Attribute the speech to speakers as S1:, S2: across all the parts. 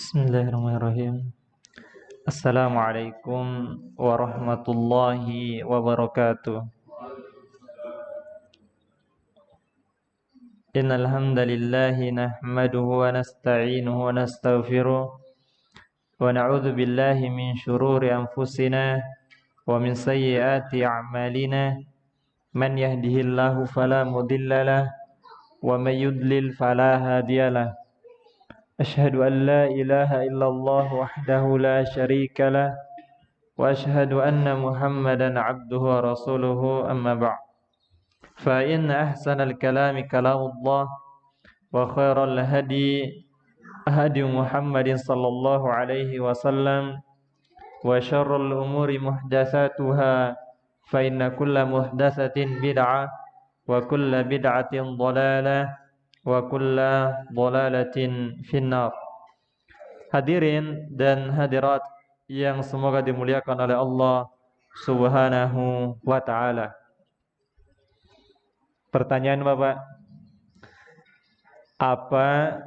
S1: Bismillahirrahmanirrahim. Assalamualaikum warahmatullahi wabarakatuh. Innal hamdalillahi nahmaduhu wa nasta'inuhu wa nastaghfiruh wa na'udzu billahi min shururi anfusina wa min sayyiati a'malina. Man yahdihillahu fala mudhillalah wa may yudlil fala hadiyalah. Asyhadu an la ilaha illallah wahdahu la syarika lah wa asyhadu anna Muhammadan abduhu wa rasuluhu amma ba'd. Fa inna ahsanal kalami kalamullah wa khairal hadi hadi Muhammadin sallallahu alaihi wasallam wa syarrul umuri muhdatsatuha fa inna kulla muhdatsatin bid'ah wa kulla bid'atin dhalalah wa kulla dhalalatin finnar. Hadirin dan hadirat yang semoga dimuliakan oleh Allah Subhanahu wa taala. Pertanyaan Bapak, apa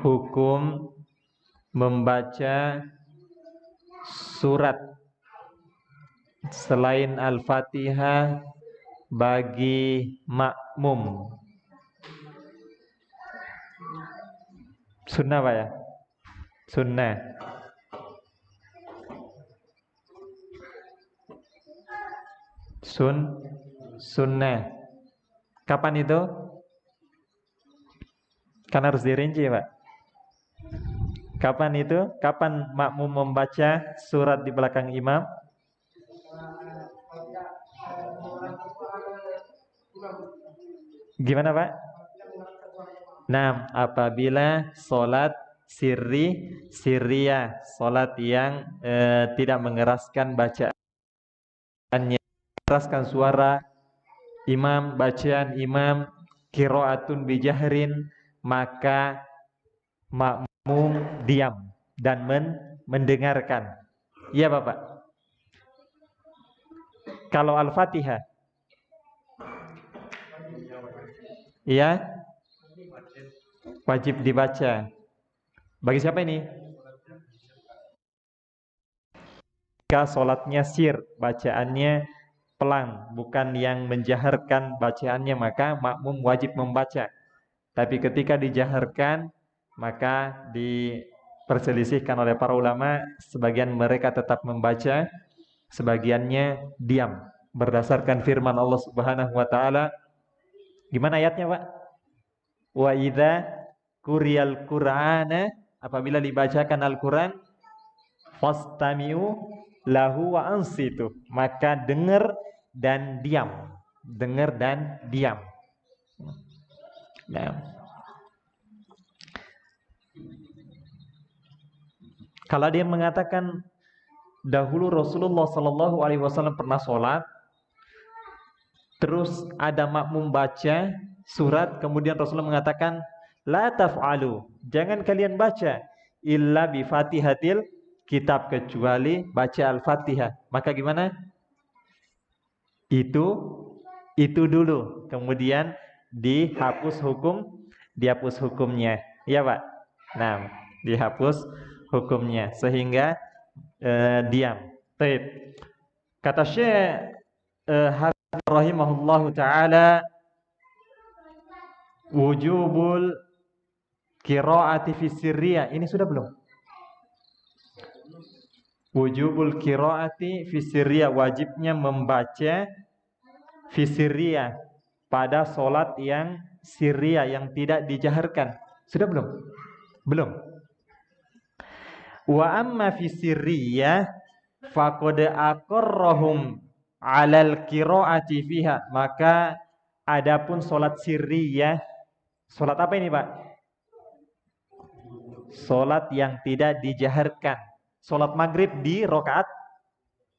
S1: hukum membaca surat selain Al-Fatihah bagi makmum? Sunnah Pak ya? Sunnah. Sunnah. Kapan itu? Kan harus dirinci Pak. Kapan itu? Kapan makmum membaca surat di belakang imam? Gimana Pak? Nah, apabila solat sirriyah, solat yang tidak mengeraskan bacaannya, mengeraskan suara imam, bacaan imam, qiraatun bijahrin, maka makmum diam dan mendengarkan. Iya Bapak. Kalau Al-Fatihah, iya, wajib dibaca. Bagi siapa ini? Jika solatnya sir, bacaannya pelan, bukan yang menjaharkan bacaannya, maka makmum wajib membaca. Tapi ketika dijaharkan, maka diperselisihkan oleh para ulama, sebagian mereka tetap membaca, sebagiannya diam. Berdasarkan firman Allah Subhanahu wa taala. Gimana ayatnya, Pak? Wa idza quriyal Qur'ana, apabila dibacakan Al-Qur'an, fastami'u lahu wa ansitu, maka dengar dan diam. Dengar dan diam. Nah. Kalau dia mengatakan dahulu Rasulullah sallallahu alaihi wasallam pernah sholat, terus ada makmum baca surat, kemudian Rasulullah mengatakan la taf'alu, jangan kalian baca illa bi fatihatil kitab, kecuali baca Al-Fatihah. Maka gimana? Itu dulu, kemudian dihapus hukumnya. Iya Pak? Nah, dihapus hukumnya sehingga diam. Baik. Kata Syekh rahimahullahu taala, wujubul qiraati fi sirriyah. Ini sudah belum? Wujubul qiraati fi sirriyah, wajibnya membaca fi sirriyah pada solat yang sirriyah, yang tidak dijaharkan. Sudah belum? Belum. Wa amma fi sirriyah faqad aqarrahum 'alal qiraati fiha, maka adapun solat sirriyah, solat apa ini Pak? Solat yang tidak dijaharkan. Solat maghrib di rakaat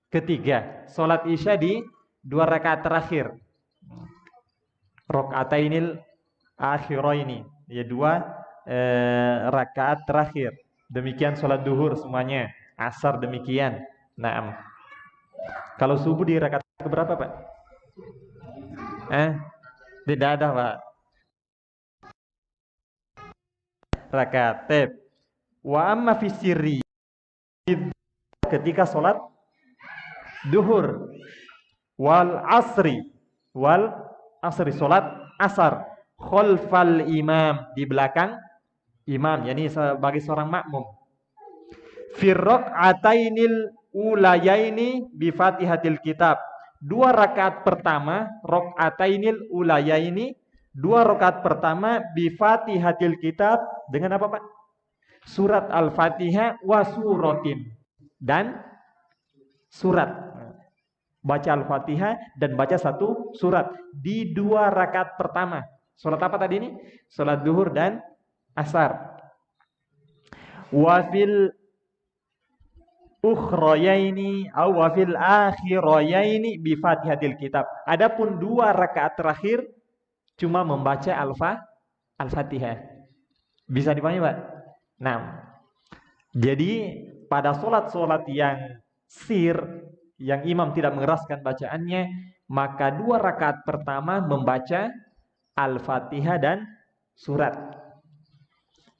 S1: ketiga, solat isya di 2 rakaat terakhir, rakaatainil akhiraini, ya 2 rakaat terakhir. Demikian solat duhur semuanya, asar demikian. Naam. Kalau subuh di rakaat keberapa Pak? Tidak ada Pak. rakaat. Wa amma fi sirri, ketika sholat duhur, wal asri sholat asar, khalfal imam, di belakang imam, yakni sebagai seorang makmum. Firrok atainil ulayaini bi fatihatil kitab. 2 rakaat pertama, rakaatainil ulayaini, 2 rakaat pertama bi fatihatil kitab, dengan apa Pak? Surat Al-Fatihah wa suratin, dan surat. Baca Al-Fatihah dan baca 1 surat di 2 rakaat pertama. Salat apa tadi ini? Salat duhur dan asar. Wa fil ukhrayaini aw wa fil akhirayaini bi Fatihatil kitab. Adapun 2 rakaat terakhir cuma membaca Al-Fatihah. Bisa dipahami, Pak? Nah, jadi pada solat-solat yang sir, yang imam tidak mengeraskan bacaannya, maka 2 rakaat pertama membaca Al-Fatihah dan surat.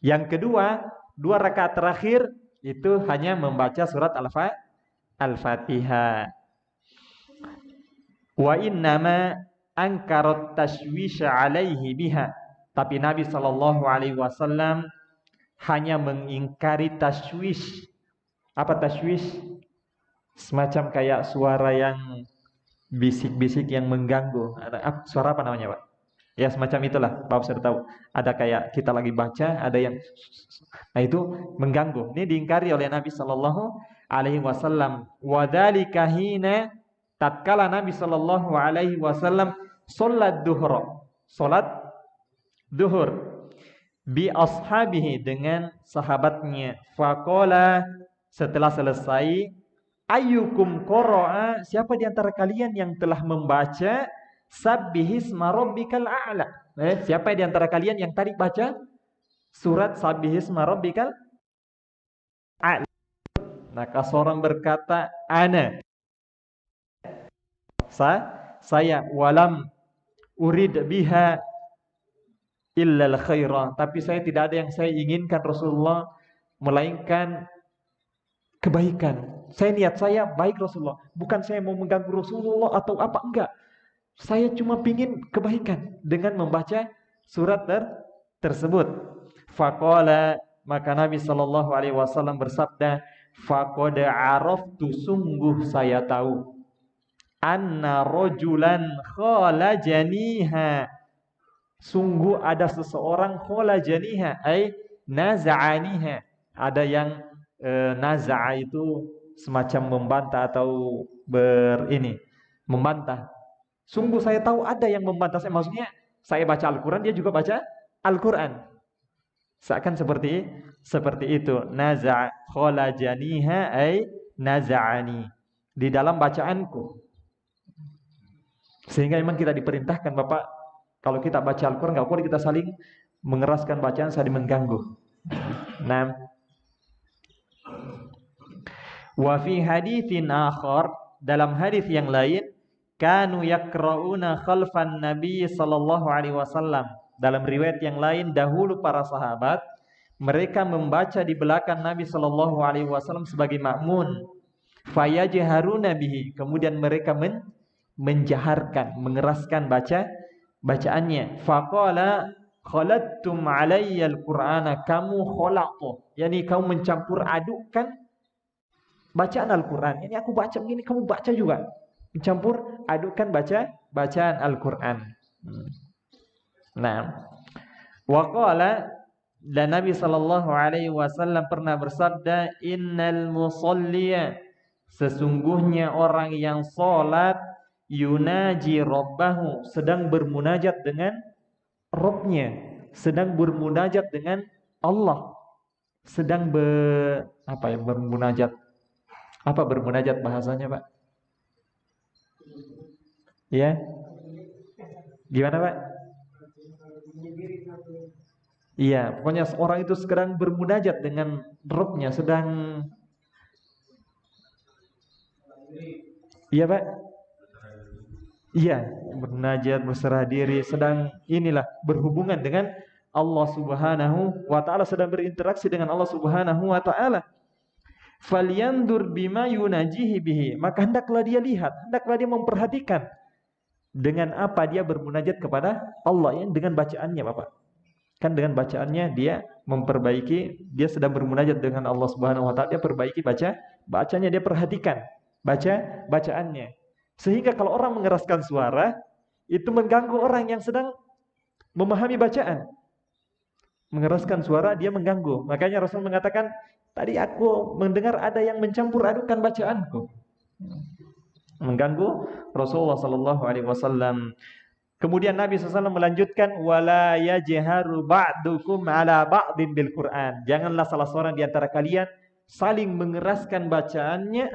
S1: Yang kedua, 2 rakaat terakhir itu hanya membaca surat Al-Fatihah. Wa innama ankarat tashwisha alaihi biha. Tapi Nabi SAW hanya mengingkari tashwish. Apa tashwish? Semacam kayak suara yang bisik-bisik yang mengganggu. Suara apa namanya, Pak? Ya semacam itulah, Bapak sudah tahu. Ada kayak kita lagi baca, ada yang itu mengganggu. Ini diingkari oleh Nabi Shallallahu Alaihi Wasallam. Wadhalika hina, tatkala Nabi Shallallahu Alaihi Wasallam sholat duhur bi ashabihi, dengan sahabatnya. Faqala, setelah selesai, ayyukum qara'a, siapa di antara kalian yang telah membaca Sabbihisma rabbikal a'la? Siapa di antara kalian yang tadi baca surat Sabbihisma rabbikal a'la? Maka seorang berkata, ana, saya, walam urid biha illal khaira, tapi saya tidak ada yang saya inginkan Rasulullah melainkan kebaikan. Niat saya baik Rasulullah, bukan saya mau mengganggu Rasulullah atau apa, enggak. Saya cuma pingin kebaikan dengan membaca surat tersebut. Faqala, maka Nabi Shallallahu Alaihi Wasallam bersabda, faqad araftu, sungguh saya tahu, anna rojulan khalajaniha, sungguh ada seseorang khalajaniha, ay naza'aniha, ada yang naza'a itu semacam membantah atau membantah. Sungguh saya tahu ada yang membantah saya, maksudnya saya baca Al-Quran, dia juga baca Al-Quran. Seakan seperti itu. Naza' khalajaniha ay naza'ani, di dalam bacaanku. Sehingga memang kita diperintahkan, Bapak, kalau kita baca Al-Quran nggak boleh kita saling mengeraskan bacaan, saling mengganggu. Nah, wa fi haditsin akhar, dalam hadis yang lain, kanu yakra'una khalfan Nabi sallallahu alaihi wasallam, dalam riwayat yang lain, dahulu para sahabat mereka membaca di belakang Nabi sallallahu alaihi wasallam sebagai makmun. Fayajharuna bihi, kemudian mereka menjaharkan, mengeraskan bacaannya. Faqala khalattum alayya al-Qur'ana, kamu khalaqtu, yakni kamu mencampur adukkan bacaan Al-Qur'an. Ini aku baca begini, kamu baca juga. Mencampur adukkan bacaan Al-Quran. Nah, waqala, dan Nabi Shallallahu Alaihi Wasallam pernah bersabda, innal musalliya, sesungguhnya orang yang sholat, yunaji rabbahu, sedang bermunajat dengan Rabbnya, sedang bermunajat dengan Allah, sedang bermunajat. Apa bermunajat bahasanya, Pak? Ya, gimana Pak? Iya, pokoknya orang itu sedang bermunajat dengan Rabbnya, sedang, iya Pak? Iya, bermunajat, berserah diri, sedang inilah berhubungan dengan
S2: Allah Subhanahu wa taala, sedang berinteraksi dengan Allah Subhanahu wa taala. Falyandur bima yunajihi bihi, maka hendaklah dia lihat, hendaklah dia memperhatikan dengan apa dia bermunajat kepada Allah, ya, dengan bacaannya, Bapak. Kan dengan bacaannya dia memperbaiki, dia sedang bermunajat dengan Allah Subhanahu wa taala, dia perbaiki bacanya, dia perhatikan bacaannya. Sehingga kalau orang mengeraskan suara, itu mengganggu orang yang sedang memahami bacaan. Mengeraskan suara dia mengganggu. Makanya Rasul mengatakan, tadi aku mendengar ada yang mencampur adukan bacaanku. Mengganggu Rasulullah sallallahu alaihi wasallam. Kemudian Nabi SAW melanjutkan, wala yajharu ba'dukum ala ba'din bil Qur'an. Janganlah salah seorang di antara kalian saling mengeraskan bacaannya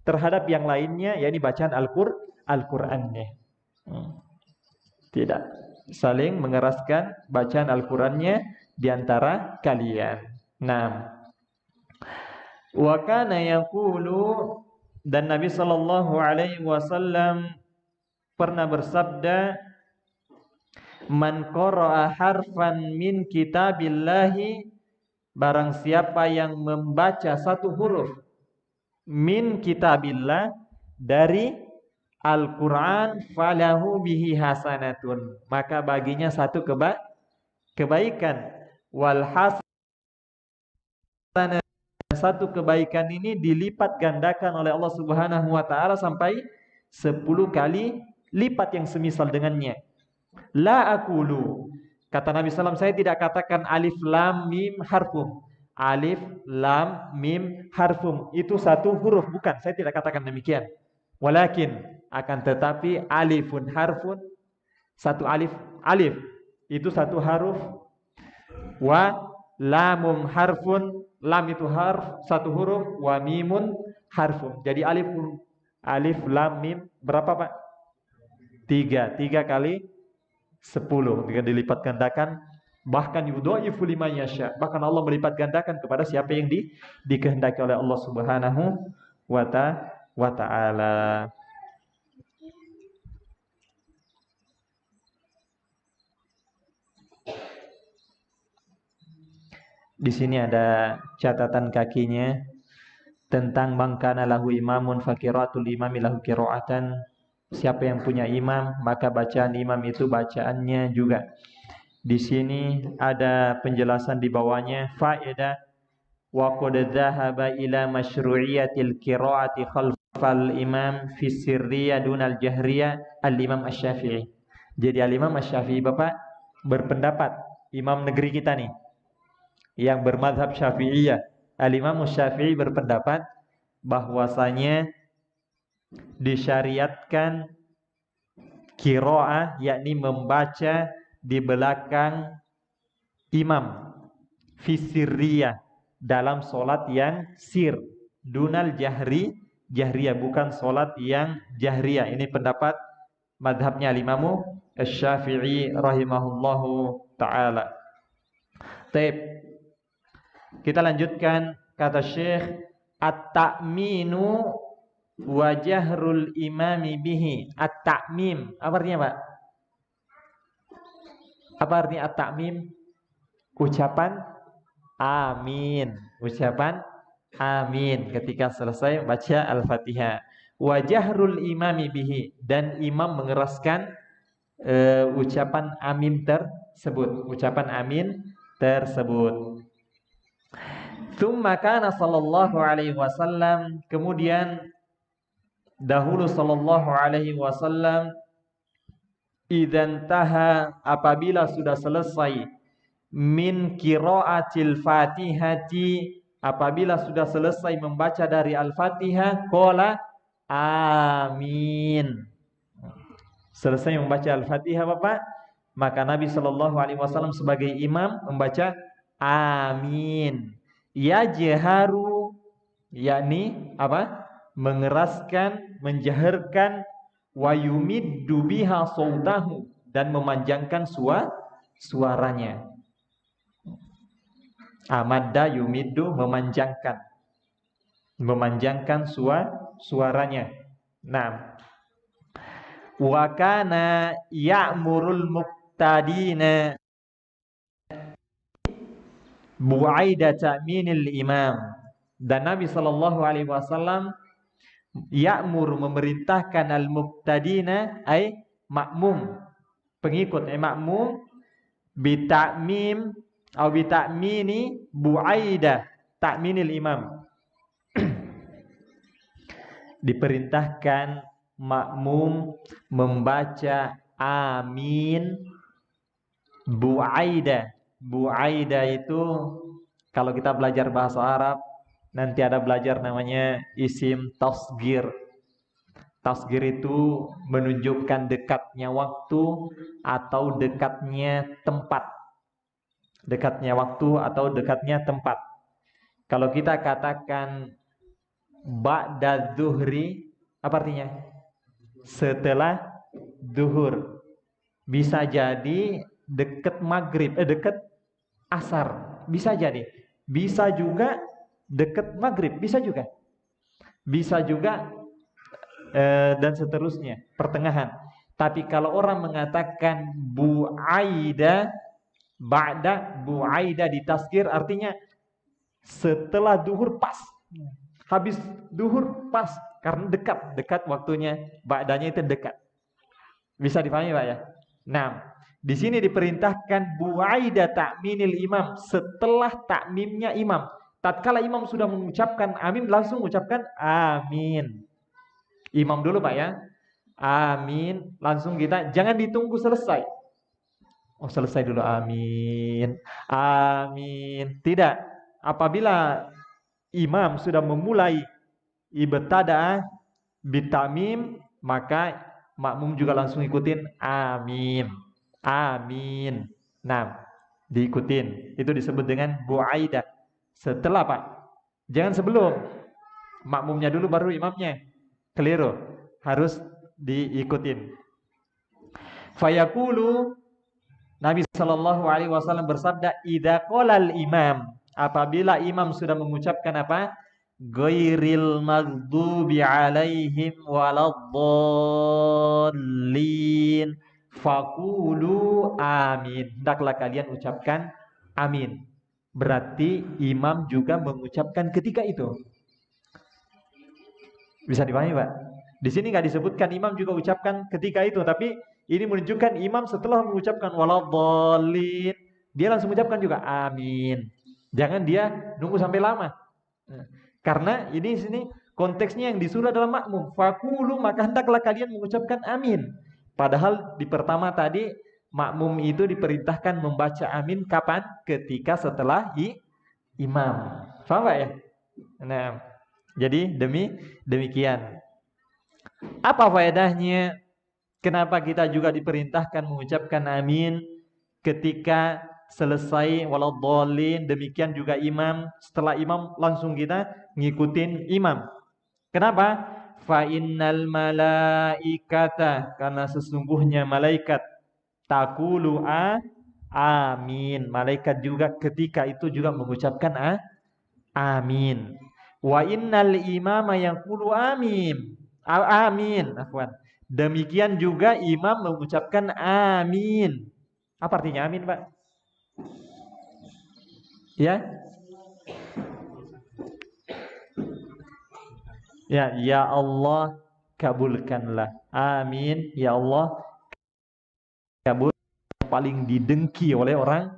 S2: terhadap yang lainnya, yakni bacaan Al-Qur'annya. Tidak saling mengeraskan bacaan Al-Qur'annya di antara kalian. Nah, wa kana yaqulu, dan Nabi sallallahu alaihi wasallam pernah bersabda, man qara'a harfan min kitabillahi, barang siapa yang membaca satu huruf min kitabillah, dari Al-Quran, falahu bihi hasanatun, maka baginya satu kebaikan. Wal hasanah, satu kebaikan ini dilipat gandakan oleh Allah Subhanahu wa taala sampai 10 kali lipat yang semisal dengannya. La aqulu, kata Nabi SAW, saya tidak katakan alif lam mim harfum. Alif lam mim harfum itu satu huruf, bukan, saya tidak katakan demikian. Walakin, akan tetapi, alifun harfun, satu alif itu satu huruf. Wa lamum harfun, lam itu harf, satu huruf. Wa mimun harfun. Jadi alif lam mim berapa, Pak? 3 kali 10, dengan dilipat gandakan. Bahkan yudhaifu liman yasha, bahkan Allah melipat gandakan kepada siapa yang dikehendaki oleh Allah Subhanahu wa ta'ala. Di sini ada catatan kakinya tentang mangkana lahu imamun fakiratul imami lahu qiraatan. Siapa yang punya imam, maka bacaan imam itu bacaannya juga. Di sini ada penjelasan di bawahnya, faedah wa qad dhahaba ila masyru'iyatil qira'ati khalfal imam fi sirriyah dunal jahriyah al-Imam Asy-Syafi'i. Jadi al-Imam Asy-Syafi'i, Bapak, berpendapat, imam negeri kita nih yang bermadzhab Syafi'iyah, al-Imam Asy-Syafi'i berpendapat bahwasanya disyariatkan qiraah, yakni membaca di belakang imam, fisiriyah, dalam solat yang sir, dunal jahriyah, bukan solat yang jahriyah. Ini pendapat madhabnya Imam Asy-Syafi'i rahimahullahu ta'ala. Taib, kita lanjutkan, kata Syekh, at-ta'minu wa jahrul imami bihi. At-ta'mim, apa artinya, Pak? Apa artinya at-ta'mim? Ucapan amin. Ucapan amin ketika selesai baca Al-Fatihah. Wa jahrul imami bihi, dan imam mengeraskan ucapan amin tersebut. Ucapan amin tersebut. Tsumma kana sallallahu alaihi wasallam, kemudian dahulu sallallahu alaihi wasallam, idzan taha, apabila sudah selesai, min qiraatil fatihati, apabila sudah selesai membaca dari Al-Fatihah, qala amin. Selesai membaca Al-Fatihah, Bapak, maka Nabi sallallahu alaihi wasallam sebagai imam membaca amin. Yajharu, yakni apa? Mengeraskan, menjaharkan, wa yumiddu biha sautahu, dan memanjangkan suaranya. Amadda yumiddu, memanjangkan suaranya. Nah, wa kana ya'murul muqtadina, bu'aida ta'minil imam. Dan Nabi sallallahu alaihi wasallam ya'mur memerintahkan al-muqtadina ay makmum, pengikut makmum bita'mim atau bita'mini bu'aida ta'minil imam. Diperintahkan makmum membaca amin bu'aida. Bu'aida itu kalau kita belajar bahasa Arab nanti ada belajar namanya isim tasgir. Tasgir itu menunjukkan dekatnya waktu atau dekatnya tempat. Dekatnya waktu atau dekatnya tempat. Kalau kita katakan ba'da zuhri, apa artinya? Setelah duhur. Bisa jadi dekat maghrib, dekat asar. Bisa jadi. Bisa juga dekat maghrib. Bisa juga. Bisa juga dan seterusnya. Pertengahan. Tapi kalau orang mengatakan bu'aida, ba'da bu'aida di tasgir artinya setelah duhur pas. Habis duhur pas karena dekat waktunya, ba'danya itu dekat. Bisa dipahami Pak ya? Nah, di sini diperintahkan bu'aida ta'minil imam, setelah takmimnya imam. Tatkala imam sudah mengucapkan amin, langsung mengucapkan amin. Imam dulu Pak ya. Amin, langsung kita jangan ditunggu selesai. Oh, selesai dulu amin. Amin. Tidak. Apabila imam sudah memulai ibtada bitamim, maka makmum juga langsung ikutin amin. Amin. Nah, diikutin. Itu disebut dengan bu'aidah. Setelah Pak. Jangan sebelum. Makmumnya dulu baru imamnya. Keliru. Harus diikutin. Fayaqulu, Nabi sallallahu alaihi wasallam bersabda, idza qalal imam, apabila imam sudah mengucapkan apa? Ghairil maghdubi alaihim waladdallin faqulu amin. Hendaklah kalian ucapkan amin. Berarti imam juga mengucapkan ketika itu. Bisa dipahami, Pak? Di sini nggak disebutkan imam juga ucapkan ketika itu, tapi ini menunjukkan imam setelah mengucapkan waladdallin, dia langsung mengucapkan juga amin. Jangan dia nunggu sampai lama. Karena ini sini konteksnya yang disuruh adalah makmum. Faqulu, maka hendaklah kalian mengucapkan amin. Padahal di pertama tadi makmum itu diperintahkan membaca amin kapan? Ketika setelah imam. Paham Pak ya? Nah, jadi demikian. Apa faedahnya? Kenapa kita juga diperintahkan mengucapkan amin ketika selesai waladdallin? Demikian juga imam, setelah imam langsung kita ngikutin imam. Kenapa? Fa innal malaikata, karena sesungguhnya malaikat taqulu amin. Malaikat juga ketika itu juga mengucapkan amin. Wa innal imama yaqulu amin. Amin, afwan. Demikian juga imam mengucapkan amin. Apa artinya amin, Pak? Ya? Ya Allah kabulkanlah. Amin. Ya Allah kabul. Paling didengki oleh orang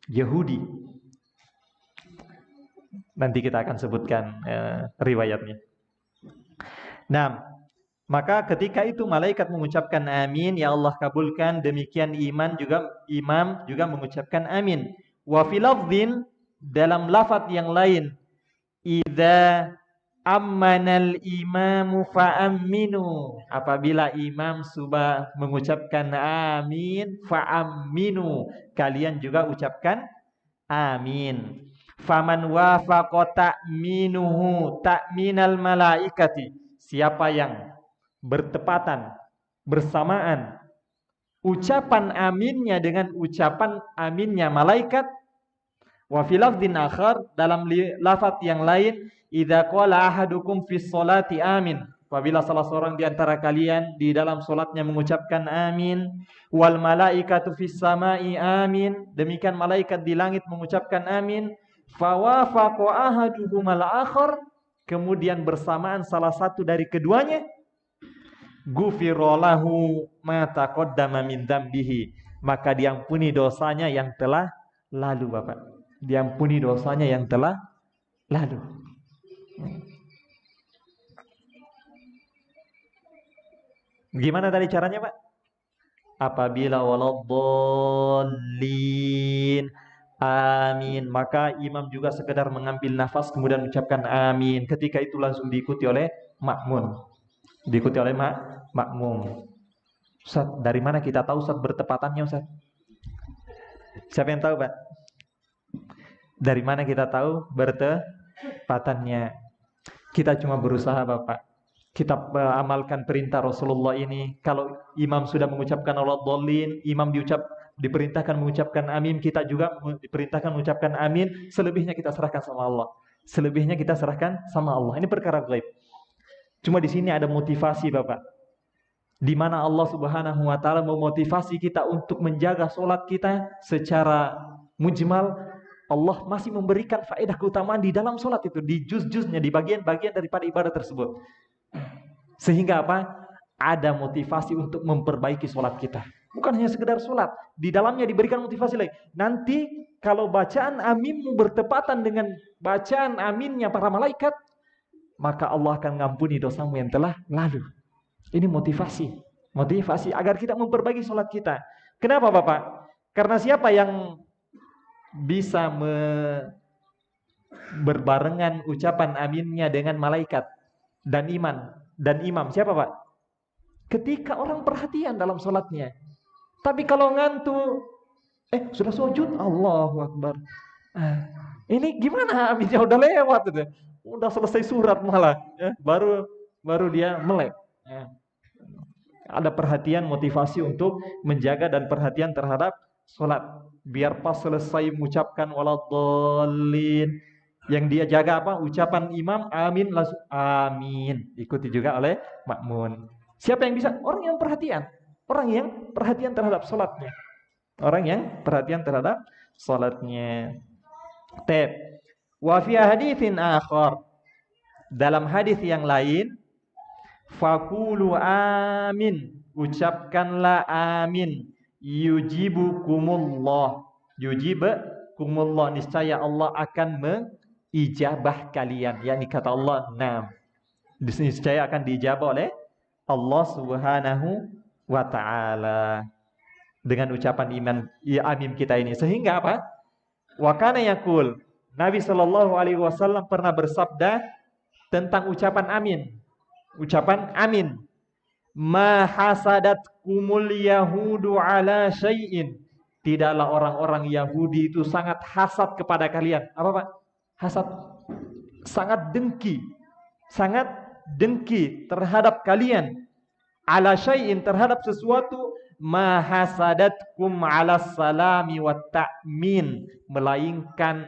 S2: Yahudi. Nanti kita akan sebutkan riwayatnya. Nah, maka ketika itu malaikat mengucapkan amin, ya Allah kabulkan. Demikian imam juga mengucapkan amin. Wa fi lafdhin, dalam lafaz yang lain, idza ammanal imamu fa'aminu, apabila imam sudah mengucapkan amin, fa'aminu, kalian juga ucapkan amin. Faman wafaqa ta'minuhu ta'minal malaikati, siapa yang bertepatan, bersamaan ucapan aminnya dengan ucapan aminnya malaikat. Wa fi lafdhin akhar, dalam lafaz yang lain, idza qala ahadukum fi sholati amin, Apabila salah seorang di antara kalian di dalam solatnya mengucapkan amin, wal malaikatu fis samai amin, demikian malaikat di langit mengucapkan amin, fawafaqa ahaduhumal akhar, kemudian bersamaan salah satu dari keduanya, ghufira lahu ma taqaddama min dzambihi, maka diampuni dosanya yang telah lalu, Bapak. Diampuni dosanya yang telah lalu. Gimana tadi caranya, Pak? Apabila waladdallin, amin, maka imam juga sekedar mengambil nafas kemudian mengucapkan amin. Ketika itu langsung diikuti oleh makmum. Diikuti oleh makmum. Ustaz, dari mana kita tahu Ustaz bertepatannya, Ustaz? Siapa yang tahu, Pak? Dari mana kita tahu bertepatannya? Kita cuma berusaha, Bapak. Kita amalkan perintah Rasulullah ini. Kalau imam sudah mengucapkan waladdallin, imam diperintahkan mengucapkan amin, kita juga diperintahkan mengucapkan amin. Selebihnya kita serahkan sama Allah. Selebihnya kita serahkan sama Allah. Ini perkara gaib. Cuma di sini ada motivasi, Bapak. Di mana Allah Subhanahu wa taala memotivasi kita untuk menjaga solat kita secara mujmal. Allah masih memberikan faedah keutamaan di dalam solat itu, di juz-juznya, di bagian-bagian daripada ibadah tersebut. Sehingga apa? Ada motivasi untuk memperbaiki solat kita. Bukan hanya sekedar solat, di dalamnya diberikan motivasi lagi. Nanti kalau bacaan aminmu bertepatan dengan bacaan aminnya para malaikat, maka Allah akan mengampuni dosamu yang telah lalu. Ini motivasi agar kita memperbaiki solat kita. Kenapa, Bapak? Karena siapa yang bisa berbarengan ucapan aminnya dengan malaikat dan imam, siapa, Pak? Ketika orang perhatian dalam sholatnya. Tapi kalau ngantuk, sudah sujud, Allahu Akbar. Ini gimana aminnya? Udah lewat, udah selesai surat malah, baru dia melek. Ada perhatian, motivasi untuk menjaga dan perhatian terhadap sholat. Biar pas selesai mengucapkan waladdallin, yang dia jaga apa? Ucapan imam, amin, langsung amin. Ikuti juga oleh makmum. Siapa yang bisa? Orang yang perhatian. Orang yang perhatian terhadap sholatnya. Orang yang perhatian terhadap sholatnya. Wa fi haditsin akhar. Dalam hadis yang lain, faqulu amin. Ucapkanlah amin. Yujibukumullah. Yujibukumullah. Niscaya Allah akan ijabah kalian, yakni kata Allah, di sini niscaya akan diijabah oleh Allah Subhanahu wa taala dengan ucapan amin kita ini. Sehingga apa? Wa kana yaqul, Nabi sallallahu alaihi wasallam pernah bersabda tentang ucapan amin. Ucapan amin. Ma hasadatkumul yahudu ala syai'in. Tidaklah orang-orang Yahudi itu sangat hasad kepada kalian. Apa, Pak? Hasad, sangat dengki terhadap kalian, ala syai'in, terhadap sesuatu, ma hasadatkum ala salami wa ta'min, melainkan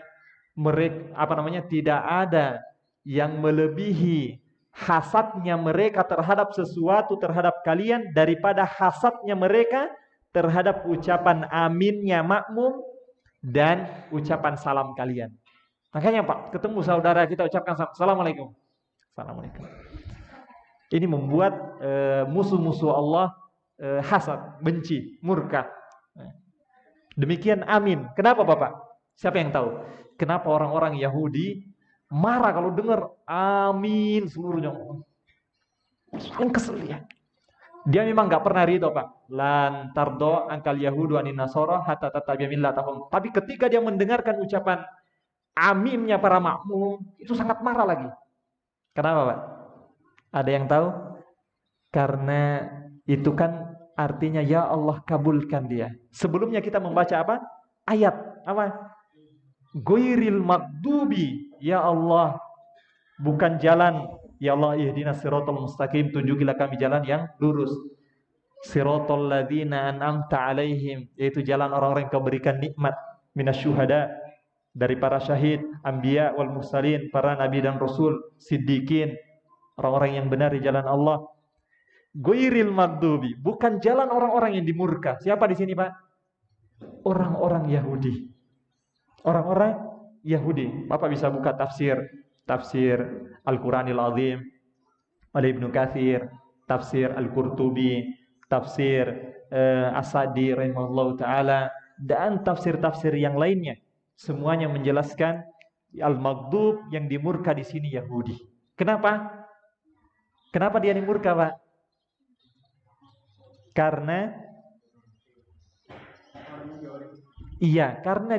S2: mereka tidak ada yang melebihi hasadnya mereka terhadap sesuatu, terhadap kalian, daripada hasadnya mereka terhadap ucapan aminnya makmum dan ucapan salam kalian. Makanya, Pak, ketemu saudara kita ucapkan assalamualaikum. Assalamualaikum. Ini membuat musuh-musuh Allah hasad, benci, murka. Demikian amin. Kenapa, Bapak? Siapa yang tahu? Kenapa orang-orang Yahudi marah kalau dengar amin seluruhnya? Yang kesel ya. Dia memang nggak pernah ridho, Pak. Lan tardo angkal Yahudu anin Nasara hatta tattabi'a millatahum. Tapi ketika dia mendengarkan ucapan aminnya para makmum, itu sangat marah lagi. Kenapa, Pak? Ada yang tahu? Karena itu kan artinya ya Allah kabulkan dia. Sebelumnya kita membaca apa? Ayat apa? Ghairil maghdubi, ya Allah, bukan jalan. Ya Allah, ihdinas siratal mustaqim, tunjukilah kami jalan yang lurus. Siratal ladzina an'amta alaihim, yaitu jalan orang-orang yang kau berikan nikmat, minasyuhada, dari para syahid, anbiya wal mursalin, para nabi dan rasul, siddiqin, orang-orang yang benar di jalan Allah. Ghairil maghdubi, bukan jalan orang-orang yang dimurka. Siapa di sini, Pak? Orang-orang Yahudi. Orang-orang Yahudi. Bapak bisa buka tafsir Al-Qur'anil Azim oleh Ibnu Katsir, tafsir Al-Qurtubi, tafsir As-Sa'di rahimahullahu taala, dan tafsir-tafsir yang lainnya. Semuanya menjelaskan al-maghdub yang dimurka di sini Yahudi. Kenapa? Kenapa dia dimurka, Pak? Karena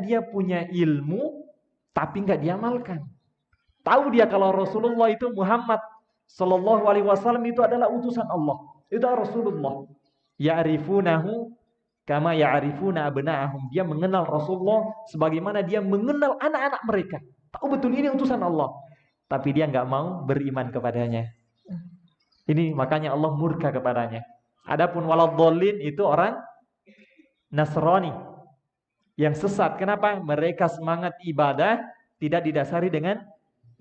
S2: dia punya ilmu tapi nggak diamalkan. Tahu dia kalau Rasulullah itu Muhammad Sallallahu Alaihi Wasallam itu adalah utusan Allah. Itu Rasulullah. Ya'rifunahu kama ya'rifuna abna'ahum. Dia mengenal Rasulullah sebagaimana dia mengenal anak-anak mereka. Tahu betul ini utusan Allah. Tapi dia nggak mau beriman kepadanya. Ini makanya Allah murka kepadanya. Adapun waladhdallin itu orang Nasrani yang sesat. Kenapa? Mereka semangat ibadah tidak didasari dengan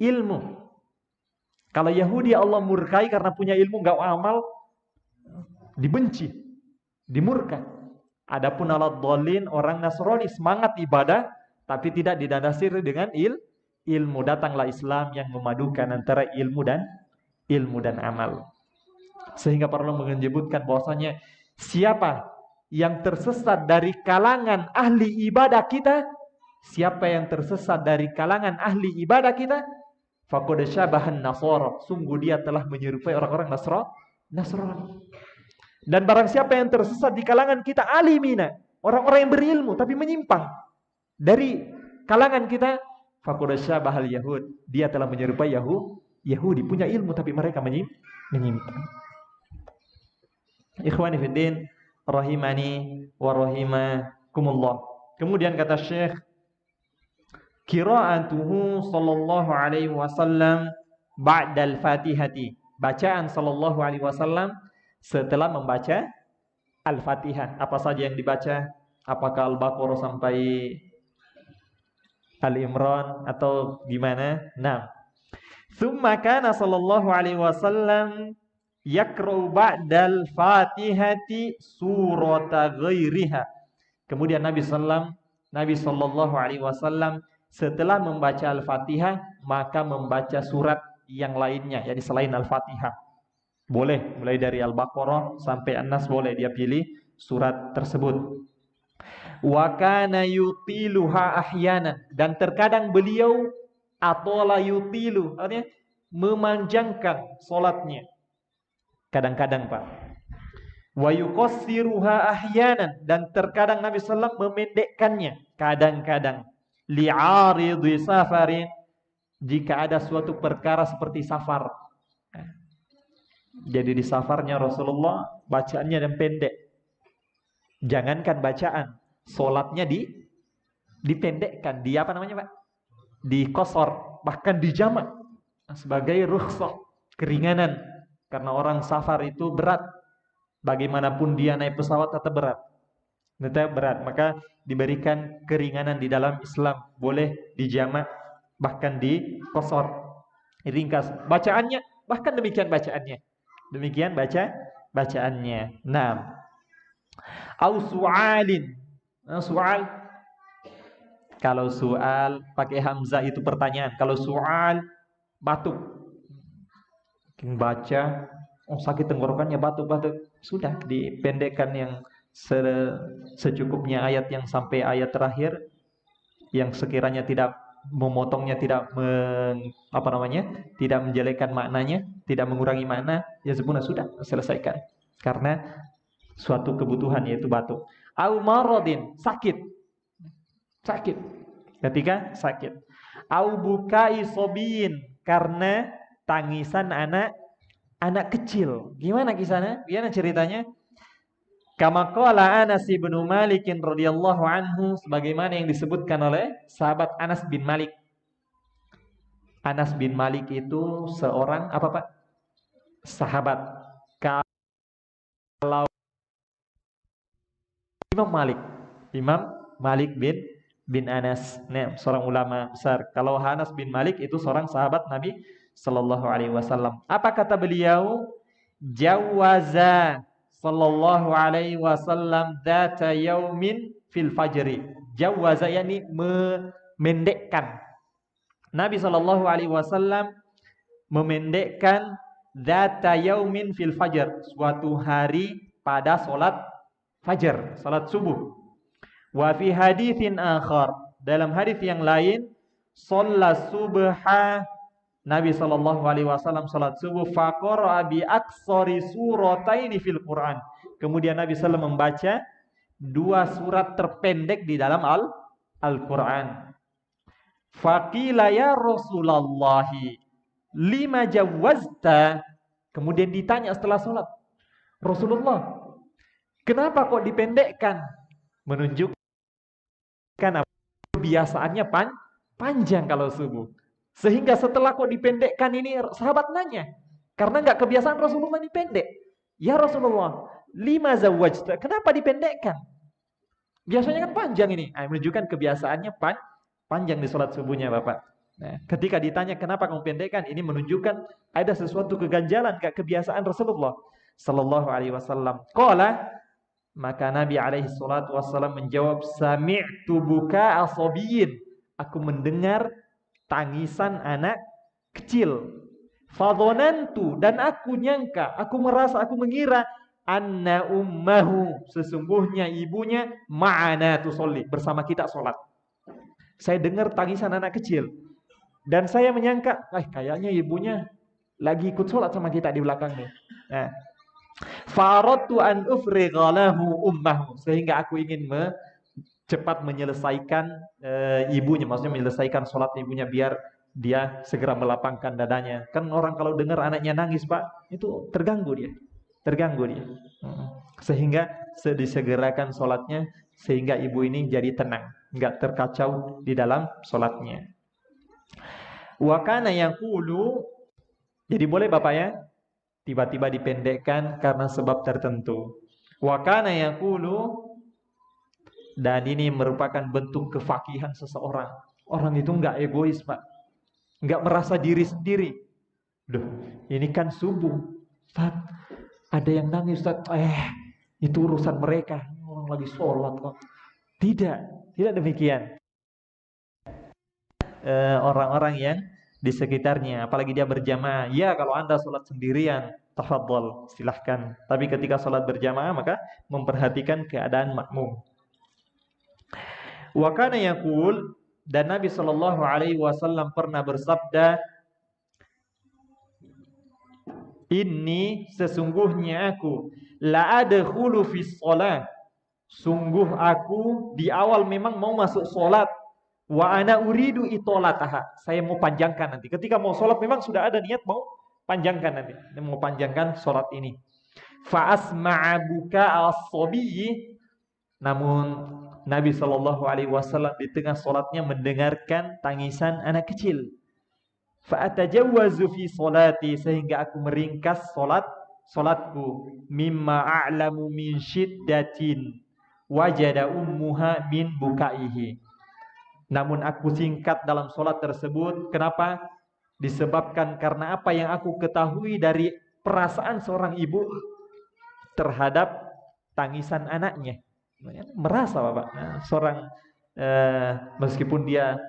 S2: ilmu. Kalau Yahudi Allah murkai karena punya ilmu nggak amal, dibenci, dimurka. Adapun waladhdallin orang Nasrani semangat ibadah tapi tidak didasari dengan ilmu. Datanglah Islam yang memadukan antara ilmu dan amal. Sehingga perlu menyebutkan bahwasanya siapa yang tersesat dari kalangan ahli ibadah kita, siapa yang tersesat dari kalangan ahli ibadah kita, faqad syabahan nasara, sungguh dia telah menyerupai orang-orang Nasrani. Dan barang siapa yang tersesat di kalangan kita alimina, orang-orang yang berilmu tapi menyimpang dari kalangan kita, faqad syabahal yahud, dia telah menyerupai Yahudi, punya ilmu tapi mereka menyimpang. Ikhwani fiddin, rahimani wa rahimakumullah. Kemudian kata Syekh, qira'atuhu sallallahu alaihi wasallam ba'dal Fatihati. Bacaan sallallahu alaihi wasallam setelah membaca Al-Fatihah. Apa saja yang dibaca? Apakah Al-Baqarah sampai Al-Imran atau gimana? Nah, tsumma kana sallallahu alaihi wasallam yaqra'u ba'dal Fatihati surata ghairiha. Kemudian Nabi sallallahu alaihi wasallam setelah membaca Al-Fatihah maka membaca surat yang lainnya, yakni selain Al-Fatihah. Boleh mulai dari Al-Baqarah sampai An-Nas, boleh dia pilih surat tersebut. Wa kana yutiluha ahyanan, dan terkadang beliau atola yutilu, artinya memanjangkan salatnya. Kadang-kadang, Pak. Wa yuqassiruha ahyanan, dan terkadang Nabi sallallahu memendekkannya kadang-kadang. Li'aridi safarin, jika ada suatu perkara seperti safar. Jadi di safarnya Rasulullah bacaannya dan pendek. Jangankan bacaan, salatnya dipendekkan, di apa namanya, Pak? Di qasar, bahkan dijamak sebagai rukhsah, keringanan. Karena orang safar itu berat. Bagaimanapun dia naik pesawat tetap berat. Maka diberikan keringanan di dalam Islam. Boleh dijamak, bahkan di qasar, ringkas. Bacaannya, bahkan demikian bacaannya. Demikian bacaannya. Nah, au su'alin. Su'al, kalau su'al pakai hamzah itu pertanyaan. Kalau su'al batuk. Baca, sakit tenggorokannya, batuk-batuk, sudah dipendekkan yang secukupnya ayat yang sampai ayat terakhir, yang sekiranya tidak memotongnya, tidak tidak menjelekkan maknanya, tidak mengurangi makna, ya sempurna, sudah selesaikan. Karena suatu kebutuhan yaitu batuk. Au maradin, sakit. Ketika sakit. Au bukai sobiin, karena tangisan anak kecil. Gimana kisahnya? Gimana ceritanya? Kama qala Anas bin Malik radhiyallahu anhu, sebagaimana yang disebutkan oleh sahabat Anas bin Malik. Anas bin Malik itu seorang apa, Pak? Sahabat. Kalau Imam Malik bin Anas, seorang ulama besar. Kalau Anas bin Malik itu seorang sahabat Nabi sallallahu alaihi wasallam. Apa kata beliau? Jawaza sallallahu alaihi wasallam dzata yaumin fil fajri. Jawaza yakni memendekkan. Nabi sallallahu alaihi wasallam memendekkan dzata yaumin fil fajr, suatu hari pada salat fajar, salat subuh. Wa fi haditsin akhar, dalam hadis yang lain, shalat subha, Nabi sallallahu alaihi wasallam salat subuh, faqara bi aqsari surataini fil Quran. Kemudian Nabi sallallahu membaca dua surat terpendek di dalam Al-Quran. Faqila ya Rasulullah, lima jawazta. Kemudian ditanya setelah salat, Rasulullah, kenapa kok dipendekkan? Menunjukkan kebiasaannya panjang kalau subuh. Sehingga setelah kok dipendekkan ini, sahabat nanya, karena nggak kebiasaan Rasulullah dipendek. Ya Rasulullah, lima zawajta, kenapa dipendekkan? Biasanya kan panjang ini. Menunjukkan kebiasaannya panjang di sholat subuhnya Bapak. Nah, ketika ditanya kenapa kamu pendekkan, ini menunjukkan ada sesuatu keganjalan, nggak kebiasaan Rasulullah sallallahu alaihi wasallam. Qala, maka Nabi alaihi salatu wasallam menjawab, sami'tu buka asabiyin, aku mendengar tangisan anak kecil. Fadhonantu, dan aku nyangka, aku merasa, aku mengira, anna ummahu, sesungguhnya ibunya, ma'ana tusolli, bersama kita sholat. Saya dengar tangisan anak kecil, dan saya menyangka, kayaknya ibunya lagi ikut sholat sama kita di belakang nih. Nah, faradtu an ufrigha lahu ummahu, sehingga aku ingin cepat menyelesaikan ibunya, maksudnya menyelesaikan sholat ibunya biar dia segera melapangkan dadanya. Kan orang kalau dengar anaknya nangis Pak, itu terganggu dia. Sehingga disegerakan sholatnya, sehingga ibu ini jadi tenang, nggak terkacau di dalam sholatnya. Wa kana yaqulu, jadi boleh Bapak ya, tiba-tiba dipendekkan karena sebab tertentu. Wa kana yaqulu, dan ini merupakan bentuk kefakihan seseorang. Orang itu nggak egois Pak, nggak merasa diri sendiri. Duh, ini kan subuh, Ustaz, ada yang nangis Ustaz. Itu urusan mereka, orang lagi sholat kok. Tidak demikian. Orang-orang yang di sekitarnya, apalagi dia berjamaah. Ya, kalau Anda sholat sendirian, tafadhol, silahkan. Tapi ketika sholat berjamaah, maka memperhatikan keadaan makmum. Wa kana yaqul, dan Nabi sallallahu alaihi wasallam pernah bersabda, inni, sesungguhnya aku, la adkhulu fi shalah, sungguh aku di awal memang mau masuk salat, wa ana uridu itolataha, saya mau panjangkan nanti. Ketika mau salat memang sudah ada niat mau panjangkan nanti, mau panjangkan salat ini. Fa asma'a buka as-sabiyyi, namun Nabi sallallahu alaihi wasallam di tengah salatnya mendengarkan tangisan anak kecil. Fa atajawwazu fi salati, sehingga aku meringkas salatku, mimma a'lamu min syiddatin wajada ummuha min bukaihi. Namun aku singkat dalam salat tersebut. Kenapa? Disebabkan karena apa yang aku ketahui dari perasaan seorang ibu terhadap tangisan anaknya. Merasa Bapak, seorang meskipun dia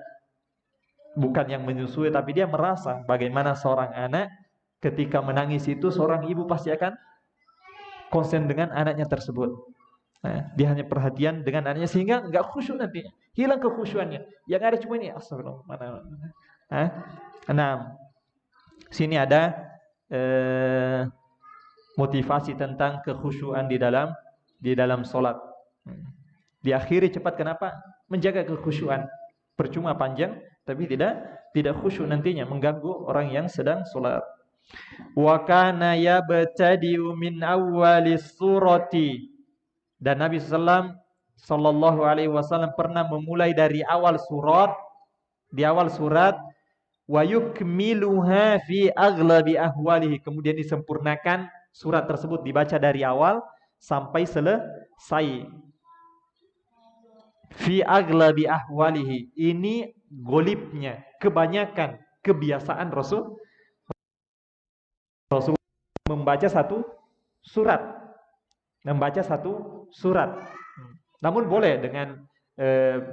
S2: bukan yang menyusui, tapi dia merasa bagaimana seorang anak ketika menangis itu, seorang ibu pasti akan konsen dengan anaknya tersebut. Dia hanya perhatian dengan anaknya, sehingga nggak khusyuk nantinya, hilang kekhusyuannya. Yang ada cuma ini, astagfirullah. Nah, sini ada motivasi tentang kekhusyuan di dalam sholat. Diakhiri cepat, kenapa? Menjaga kekhusyuan. Percuma panjang tapi tidak khusyuk nantinya, mengganggu orang yang sedang sholat. Wa kana yabtadi'u min awwalis surati, dan Nabi sallallahu alaihi wasallam pernah memulai dari awal surat, di awal surat, wa yukmiluha fi aghlabi ahwalihi, kemudian disempurnakan surat tersebut, dibaca dari awal sampai selesai. Fi aghlabi ahwalihi, ini golibnya, kebanyakan kebiasaan Rasulullah membaca satu surat, Namun boleh dengan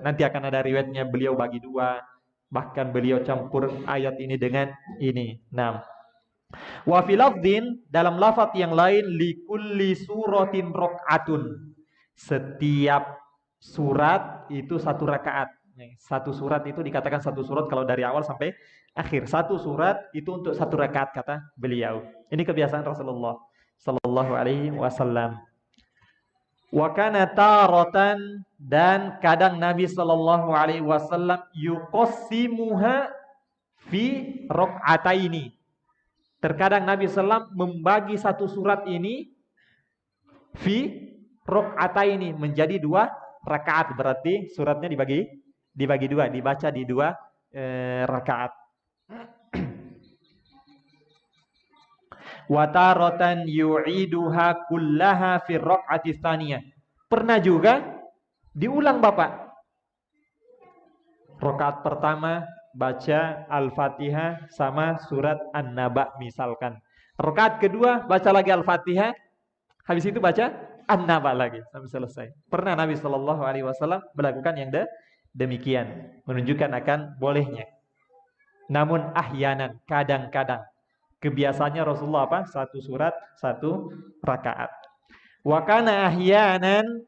S2: nanti akan ada riwayatnya beliau bagi dua, bahkan beliau campur ayat ini dengan ini. Nah, wa fi lafdin, dalam lafaz yang lain, likulli suratin rakaatun. Setiap surat itu satu rakaat. Satu surat itu dikatakan satu surat kalau dari awal sampai akhir. Satu surat itu untuk satu rakaat kata beliau. Ini kebiasaan Rasulullah sallallahu alaihi wasallam. Wa kana taratan, dan kadang Nabi sallallahu alaihi wasallam yuqassimuha fi rakaataini. Terkadang Nabi sallam membagi satu surat ini fi rakaataini menjadi dua rakaat, berarti suratnya dibagi dua, dibaca di dua rakaat. Wa taratan yu'iduha kullaha fi rakaati tsaniyah. Pernah juga diulang Bapak. Rakaat pertama baca Al-Fatihah sama surat An-Naba misalkan. Rakaat kedua baca lagi Al-Fatihah, habis itu baca An-Naba lagi sampai selesai. Pernah Nabi Shallallahu alaihi wasallam melakukan yang demikian, menunjukkan akan bolehnya. Namun ahyanan, kadang-kadang. Kebiasaannya Rasulullah apa? Satu surat, satu rakaat. Wa kana ahyanan,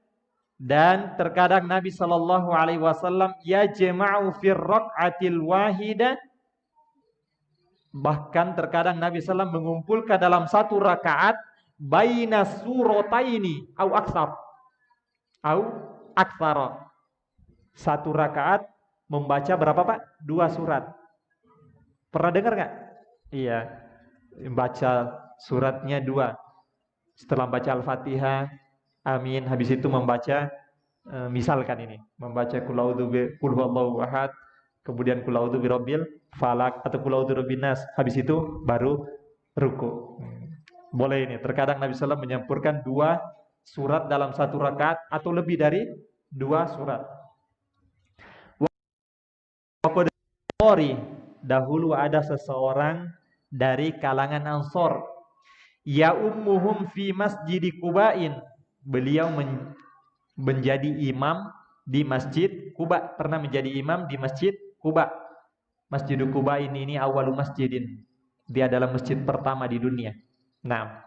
S2: dan terkadang Nabi Shallallahu alaihi wasallam yajma'u fir rak'atil wahida, bahkan terkadang Nabi sallam mengumpulkan dalam satu rakaat baina surataini au aksara. Satu rakaat membaca berapa Pak? Dua surat. Pernah dengar nggak? Iya, baca suratnya dua. Setelah baca Al-Fatihah, amin, habis itu membaca misalkan ini, membaca qul huwallahu ahad, kemudian qul a'udzu birabbil falaq atau qul a'udzu birabbin nas, habis itu baru ruku. Boleh ini. Terkadang Nabi sallallahu alaihi wasallam menyampurkan dua surat dalam satu rakaat atau lebih dari dua surat. Dahulu ada seseorang dari kalangan Ansor, ya ummuhum fi masjid Quba'in. Beliau menjadi imam di Masjid Quba, pernah menjadi imam di Masjid Quba. Masjid Quba ini awalu masjidin. Dia adalah masjid pertama di dunia. Nah,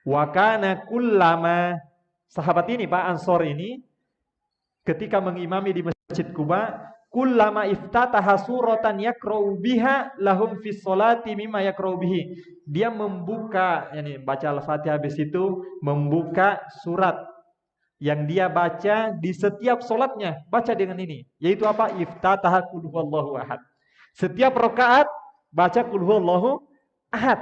S2: wa kana kullama, sahabat ini Pak Ansor ini ketika mengimami di Masjid Quba, kullama iftataha suratan yaqra'u biha lahum fi sholati mimma yaqra'u bihi. Dia membuka, baca Al-Fatihah, habis itu membuka surat yang dia baca di setiap sholatnya, baca dengan ini, yaitu apa? Iftataha qul huwallahu ahad. Setiap rakaat baca qul huwallahu ahad.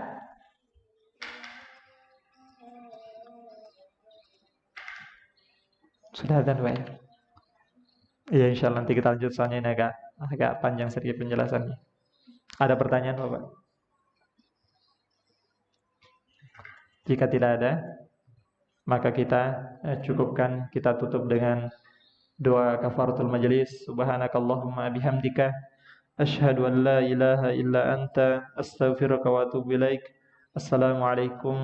S2: Sudah dan Pak. Ya, insya Allah nanti kita lanjut, soalnya ini agak panjang sedikit penjelasannya. Ada pertanyaan Bapak? Jika tidak ada, maka kita cukupkan, kita tutup dengan doa kafaratul majelis. Subhanakallahumma bihamdika asyhadu an la ilaha illa anta astaghfiruka wa atubu ilaik. Assalamualaikum